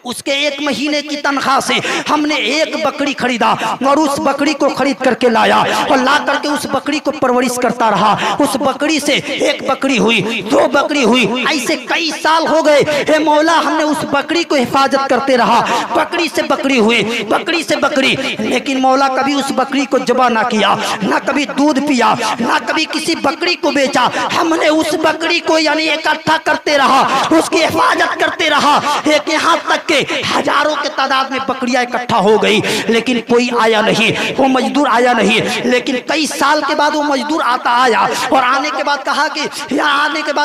उसके एक महीने की तनख्वाह से हमने एक बकरी खरीदा और उस बकरी को खरीद करके लाया और ला करके उस बकरी को परवरिश करता रहा। उस बकरी से एक बकरी हुई, दो बकरी हुई, ऐसे कई साल हो गए। हे मौला हमने उस बकरी को हिफाजत करते रहा, बकरी से बकरी हुई, बकरी से बकरी। लेकिन मौला कभी उस बकरी को जबा ना किया, ना कभी दूध पिया, ना कभी किसी बकरी को बेचा। हमने उस बकरी को यानी इकट्ठा करते रहा, उसकी हिफाजत करते रहा, एक यहाँ तक हजारों के तादाद में बकरियां इकट्ठा हो गई। लेकिन कोई आया नहीं, वो मजदूर आया नहीं। लेकिन कई साल के बाद वो मजदूर आया और आने के बाद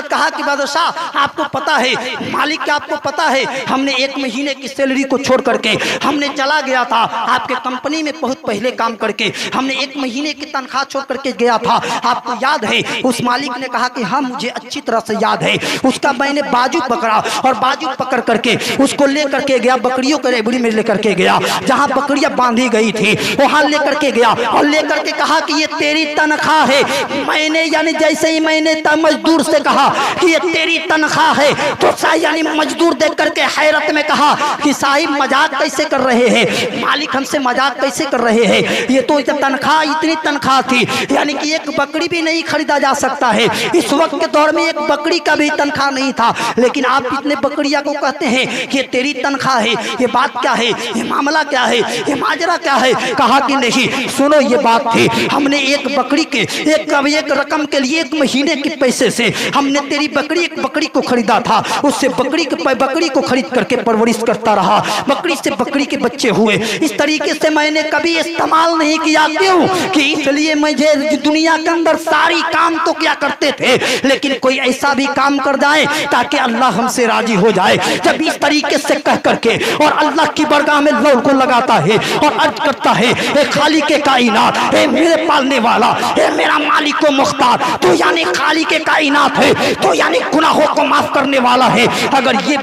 कहा कि बादशाह आपको पता है, मालिक क्या आपको पता है, हमने एक महीने की सैलरी को छोड़ करके हमने चला गया था आपके कंपनी में बहुत पहले काम करके, हमने एक महीने की तनख्वाह छोड़ करके गया था, आपको याद है? उस मालिक ने कहा कि हाँ मुझे अच्छी तरह से याद है। उसका मैंने बाजू पकड़ा और बाजू पकड़ करके उसको लेकर के गया, बकरियों के रेबड़ी में लेकर के गया, जहां बकरियां बांधी गई थी वहां लेकर के गया और लेकर के कहा कि ये तेरी तनख्वाह है। मैंने यानी जैसे ही मैंने मजदूर से कहा कि ये तेरी तनख्वाह है तो यानी मजदूर देख करके हैरत में कहा कि साहिब मजाक कैसे कर रहे हैं, मालिक हमसे मजाक कैसे कर रहे हैं, ये तो तनख्वाह इतनी तनख्वाह थी यानी कि एक बकरी भी नहीं खरीदा जा सकता है। इस वक्त के दौर में एक बकरी का भी तनख्वाह नहीं था, लेकिन आप इतने बकरियां को कहते हैं कि तेरी तनख्वाह है। ये बात क्या है, ये मामला क्या है, ये माजरा क्या है? कहा कि नहीं सुनो ये बात थी, हमने एक बकरी के एक रकम के लिए एक महीने के पैसे से हमने तेरी एक बकरी को खरीदा था, उससे बकरी को खरीद करके परवरिश करता रहा, बकरी से बकरी के बच्चे हुए। इस तरीके से मैंने कभी इस्तेमाल नहीं किया, क्यों कि इसलिए मुझे दुनिया के अंदर सारी काम तो क्या करते थे, लेकिन कोई ऐसा भी काम कर जाए ताकि अल्लाह हमसे राजी हो जाए। जब इस तरीके से कह करके और अल्लाह की बरगाह में लौट को लगाता है और अर्ज करता है, ए खालिक के कायनात, ए मेरे पालने वाला, ए मेरा मालिक को मुख्तार, तो यानी खालिक के कायनात है, तो यानी गुनाहों को माफ करने वाला है। अगर ये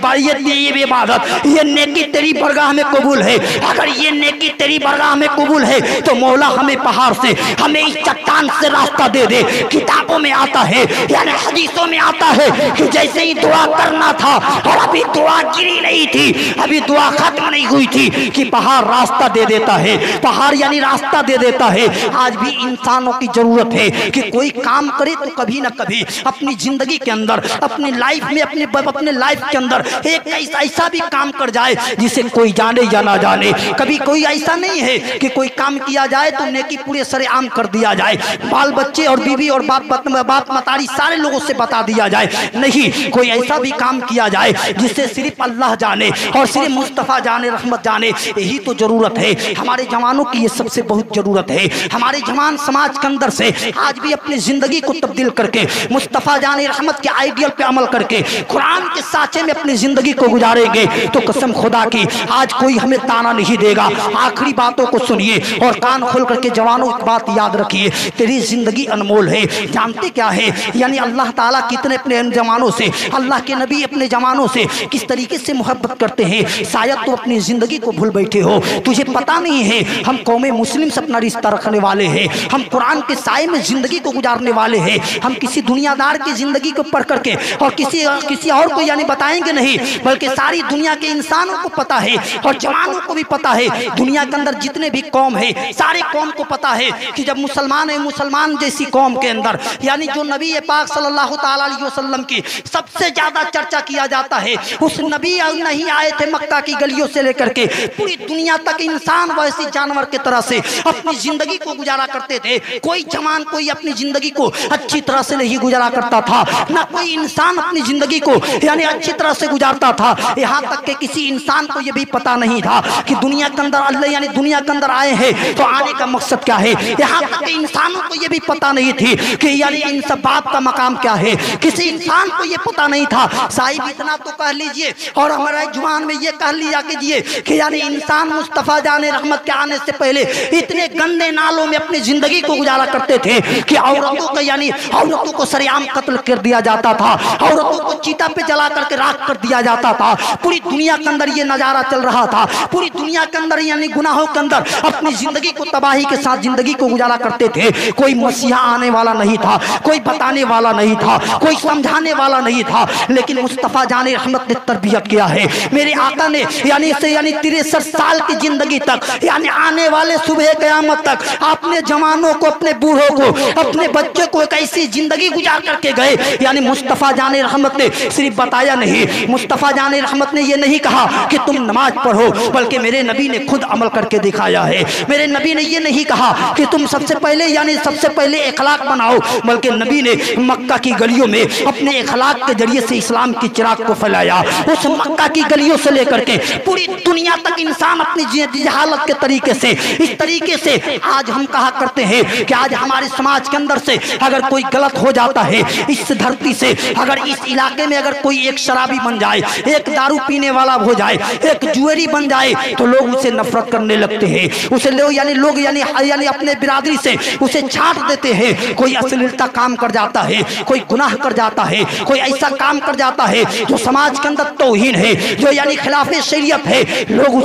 इबादत ये नेकी तेरी बरगाह में कबूल है, अगर ये नेकी तेरी बरगाह में कबूल है तो मौला हमें पहाड़ से, हमें इस चट्टान से रास्ता दे दे। किताबों में आता है यानी हदीसों में आता है कि जैसे ही दुआ करना था और अभी दुआ गिरी नहीं थी, अभी दुआ खत्म नहीं हुई थी कि पहाड़ रास्ता दे देता है, पहाड़ यानी रास्ता दे देता है। आज भी इंसानों की जरूरत है कि कोई काम करे तो कभी ना कभी अपनी जिंदगी के अंदर, अपनी लाइफ में, अपने लाइफ के अंदर एक ऐसा भी काम कर जाए जिसे कोई जाने या ना जाने। कभी कोई ऐसा नहीं है कि कोई काम किया जाए तो नेकी पूरे सरेआम कर दिया जाए, बाल बच्चे और बीवी और बाप मतारी सारे लोगों से बता दिया जाए। नहीं, कोई ऐसा भी काम किया जाए जिसे सिर्फ अल्लाह जाने और सिर्फ मुस्तफ़ा जाने, रहमत जाने। यही तो जरूरत है हमारे जवानों की, ये सबसे बहुत जरूरत है। हमारे जवान समाज के अंदर से आज भी अपनी जिंदगी को तब्दील करके मुस्तफ़ा जाने रहमत के आइडियल पे अमल करके कुरान के साचे में अपनी जिंदगी को गुजारेंगे तो कसम खुदा की आज कोई हमें ताना नहीं देगा। आखिरी बातों को सुनिए और कान खोल करके जवानों एक बात याद रखिए, तेरी जिंदगी अनमोल है। जानते क्या है, यानी अल्लाह ताला कितने अपने जवानों से, अल्लाह के नबी अपने जवानों से किस तरीके से मोहब्बत करते हैं। शायद तो अपनी जिंदगी को भूल बैठे हो, तुझे पता नहीं है हम कौमे मुस्लिम से अपना रिश्ता रखने वाले हैं, हम कुरान के साए में जिंदगी को गुजारने वाले हैं। हम किसी दुनियादार की जिंदगी को पढ़ करके और किसी और को यानी बताएंगे नहीं, बल्कि सारी दुनिया के इंसानों को पता है और जवानों को भी पता है, दुनिया के अंदर जितने भी कौम है सारे कौम को पता है कि जब मुसलमान है, मुसलमान जैसी कौम के अंदर यानी जो नबी पाक सल्लल्लाहु ताला अलैहि वसल्लम की सबसे ज्यादा चर्चा किया जाता है, उस नबी नहीं आए थे मक्का की गलियों से लेकर के पूरी दुनिया तक इंसान वैसी जानवर की तरह से अपनी जिंदगी को गुजारा करते थे। कोई जवान कोई अपनी जिंदगी को अच्छी तरह से नहीं गुजारा करता था, ना कोई इंसान अपनी जिंदगी को यानी अच्छी तरह से गुजारता था। यहाँ तक कि किसी इंसान को यह भी पता नहीं था कि दुनिया के अंदर अल्लाह यानी दुनिया के अंदर आए हैं तो आने का मकसद क्या है। यहाँ तक कि इंसानों को यह भी पता नहीं थी कि यानी इन सब बाप का मकाम क्या है, किसी इंसान को यह पता नहीं था। साहिब इतना तो कह लीजिए और हमारे जुबान में ये कह लिया कीजिए कि यानी इंसान मुस्तफ़ा जाने रहमत के आने से पहले इतने गंदे नालों में अपनी जिंदगी को गुजारा करते थे कि औरतों को यानी औरतों को सरेआम कत्ल कर दिया जाता था, औरतों को चीता पे जला करके राख कर दिया जाता था। पूरी दुनिया के अंदर ये नजारा चल रहा था, पूरी दुनिया के अंदर यानी गुनाहों के अंदर अपनी जिंदगी को तबाही के साथ जिंदगी को गुजारा करते थे। कोई मसीहा आने वाला नहीं था, कोई बताने वाला नहीं था, कोई समझाने वाला नहीं था, लेकिन मुस्तफ़ा जाने रहमत ने तरबियत किया है। मेरे आका ने यानी 63 साल की जिंदगी तक यानी आने वाले सुबह क़यामत तक अपने जवानों को, अपने बूढ़ों को, अपने बच्चे को एक ऐसी जिंदगी गुजार करके गए। यानी मुस्तफ़ा जाने रहमत ने सिर्फ बताया नहीं, मुस्तफ़ा जाने रहमत ने यह नहीं कहा कि तुम नमाज पढ़ो, बल्कि मेरे नबी ने खुद अमल करके दिखाया है। मेरे नबी ने यह नहीं कहा कि तुम सबसे पहले इखलाक बनाओ, बल्कि नबी ने मक्का की गलियों में अपने इखलाक के जरिए से इस्लाम की चिराग को फैलाया। उस मक्का की गलियों से लेकर के पूरी दुनिया तक इंसान अपनी जहालत के तरीके से, इस तरीके से आज हम कहा करते हैं कि आज हमारे समाज के अंदर से अगर कोई गलत हो जाता है, इस धरती से अगर इस इलाके में अगर कोई एक शराबी बन जाए, एक दारू पीने वाला हो जाए, एक जुएरी बन जाए, तो लोग उसे नफरत करने लगते हैं, उसे लोग यानी अपने बिरादरी से उसे छांट देते हैं। कोई अश्लीलता काम कर जाता है, कोई गुनाह कर जाता है, कोई ऐसा काम कर जाता है जो समाज के अंदर तौहीन है, जो यानी खिलाफे शरीयत है, लोग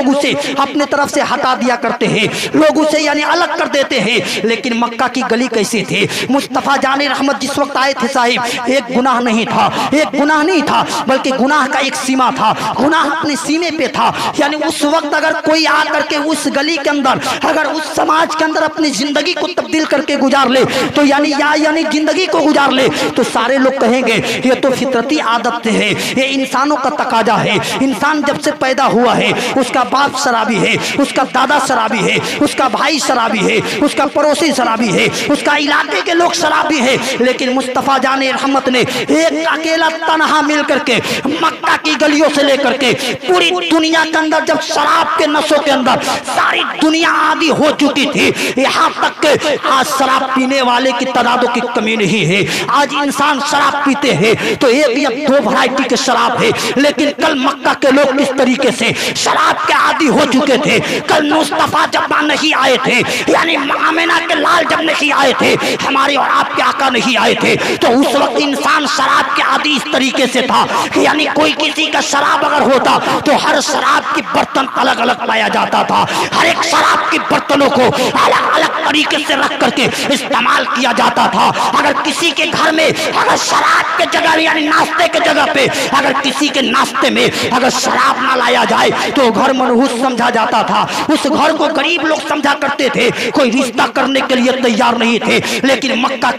उसे अपने तरफ से हटा दिया करते हैं, लोग उसे यानी अलग कर देते हैं। लेकिन मक्का की गली कैसे थे, मुस्तफ़ा जाने रहमत जिस वक्त आए थे साहिब, एक गुनाह नहीं था, एक गुनाह नहीं था, बल्कि गुनाह का एक सीमा था, गुनाह अपने सीने पे था। यानी उस वक्त अगर कोई आकर के उस गली के अंदर अगर उस समाज के अंदर अपनी जिंदगी को तब्दील करके गुजार ले तो यानी जिंदगी को गुजार ले तो सारे लोग कहेंगे ये तो फितरती आदत है, ये इंसानों का तकाजा है। इंसान जब से पैदा हुआ है उसका बाप शराबी है, उसका दादा शराबी है, उसका भाई शराबी है, उसका पड़ोसी शराबी है, उसका इलाके के लोग शराबी है। लेकिन मुस्तफ़ा जाने रहमत ने एक अकेला तनहा मिल करके मक्का की गलियों से लेकर के पूरी दुनिया के अंदर जब शराब के नशों के अंदर सारी दुनिया आदी हो चुकी थी, यहाँ तक के आज शराब पीने वाले की तादादों की कमी नहीं है। आज इंसान शराब पीते हैं तो एक या दो वैरायटी के शराब है, लेकिन कल मक्का के लोग किस तरीके से शराब के आदी हो चुके थे। कल मुस्तफ़ा जब नहीं आए थे, यानी आमिना के लाल जब नहीं आए थे, हमारे और आपके आका नहीं आए थे, तो उस वक्त इंसान शराब के आदी इस तरीके से था, यानी कोई किसी का शराब अगर होता तो हर शराब की बर्तन अलग अलग पाया जाता था, हर एक शराब के बर्तनों को अलग अलग तरीके से रख करके इस्तेमाल किया जाता था। अगर किसी के घर में अगर शराब के जगह यानी नाश्ते के जगह पे अगर किसी के नाश्ते रास्ते में अगर शराब ना लाया जाए तो घर मनहूस समझा जाता था। उस घर को गरीब लोग समझा करते थे, कोई रिश्ता करने के लिए तैयार नहीं थे। लेकिन मक्का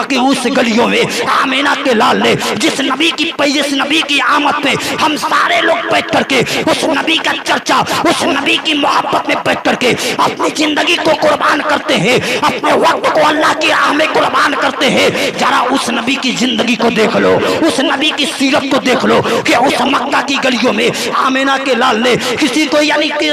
के उस गलियों में आमीना के लाल ने जिस नबी की आमद पे हम सारे लोग बैठ करके उस नबी का चर्चा, उस नबी की मोहब्बत में बैठ करके अपनी जिंदगी को कुर्बान करते हैं, अपने वक्त को अल्लाह की राह में कुर्बान करते हैं। जरा उस नबी की जिंदगी को देख लो, उस नबी की सीरत को देख लो कि उस मक्का की गलियों में आमीना के लाल ने किसी को, यानी कि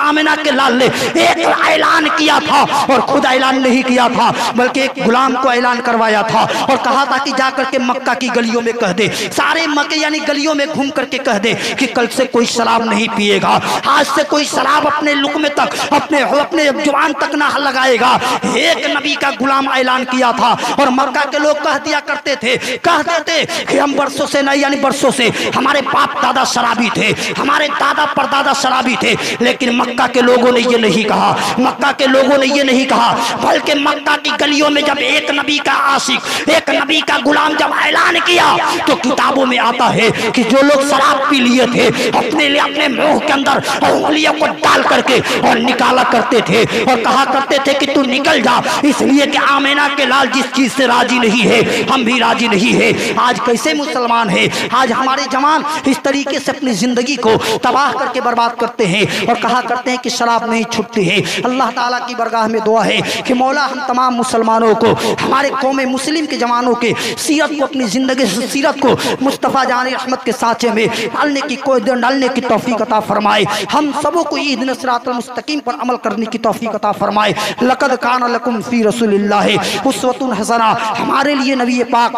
आमीना के लाल ने एक ऐलान किया था, और खुद ऐलान नहीं किया था बल्कि एक गुलाम को ऐलान करवाया था और कहा था कि जाकर के मक्का की गलियों में कह दे, सारे मक्के यानी गलियों में घूम करके कह दे कि कल से कोई शराब नहीं पिएगा, आज से कोई शराब अपने लुक़मे तक, अपने जुबान तक ना लगाएगा। एक नबी का गुलाम ऐलान किया था और मक्का के लोग कह दिया करते थे, कहते थे कि हम बरसों से नहीं, यानी बरसों से हमारे बाप दादा शराबी थे, हमारे दादा परदादा शराबी थे। लेकिन मक्का के लोगों ने ये नहीं कहा, मक्का के लोगों ने ये नहीं कहा, बल्कि मक्का की गलियों में जब एक नबी का आशिक, एक नबी का गुलाम जब ऐलान किया तो किताबों में आता है कि जो लोग शराब पी लिए थे अपने लिए अपने मुंह के अंदर उंगलियों को डाल करके और निकाला करते थे और कहा करते थे कि तू निकल जा, इसलिए कि आमीना के लाल जिस चीज से राजी नहीं है हम भी राजी नहीं है। आज कैसे मुसलमान है, आज हमारे जवान इस तरीके से अपनी जिंदगी को तबाह करके बर्बाद करते हैं और कहा करते हैं कि शराब नहीं छूटती है। अल्लाह ताला की बरगाह में दुआ है कि मौला हम तमाम मुसलमानों को, हमारे कौम मुस्लिम के जवानों के सीरत को, अपनी जिंदगी से सीरत को मुस्तफ़ा जान रहमत के साँचे में डालने की तौफीक अता फरमाए। हम सबों को ईद सिरातल मुस्तकीम पर अमल करने की तौफीक अता फरमाए। लक़द कान लकुम फी रसूलिल्लाहि उस्वतुन हसना, हमारे लिए नबी पाक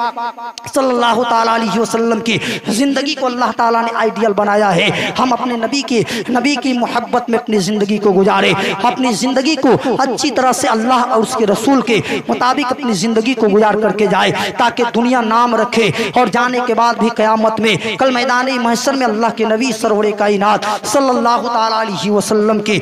सल्लल्लाहु ताला अलैहि वसल्लम की जिंदगी को अल्लाह ताला ने आइडियल बनाया है। हम अपने नबी की मोहब्बत में अपनी जिंदगी को गुजारे, अपनी जिंदगी को अच्छी तरह से अल्लाह और उसके रसूल के मुताबिक अपनी जिंदगी को गुजार करके जाए, ताकि दुनिया नाम रखे और जाने के बाद भी क़यामत में कल मैदान महशर में अल्लाह के नबी सरवरे कायनात सल्लल्लाहु ताला अलैहि वसल्लम के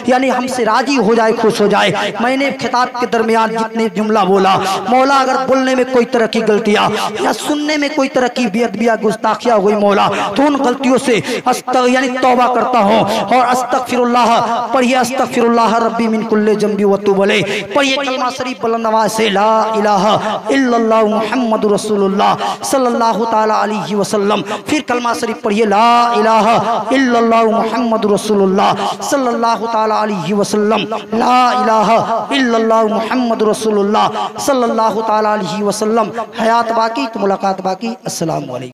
यानी हमसे राजी हो जाए, खुश हो जाए। मैंने खिताब के दरमियान जितने जुमला बोला, मौला अगर बोलने में कोई तरह की गलतियाँ या सुनने में कोई तरह की बेअदबियाँ गुस्ताखियाँ हुई मौला, तो उन गलतियों से यानी तौबा करता हूँ और अस्तगफिरुल्लाह पढ़िए, अस्तगफिरुल्लाह रब्बी मिन कुल्ली ज़ंबी व तूब अलैह पढ़िए। कलमा शरीफ बुलंद आवाज़ से ला इलाहा इल्लल्लाह मुहम्मदुर रसूलुल्लाह सल्लल्लाहु ताला अलैहि वसल्लम। फिर कलमा शरीफ पढ़िए, ला इलाहा इल्लल्लाह मुहम्मदुर रसूलुल्लाह सल्लल्लाहु ताला अलैहि वसल्लम, ला इलाहा इल्लल्लाह मुहम्मदुर रसूलुल्लाह सल्लल्लाहु ताला अलैहि वसल्लम। हयात बाकी तो मुलाकात बाकी। अस्सलामु अलैकुम।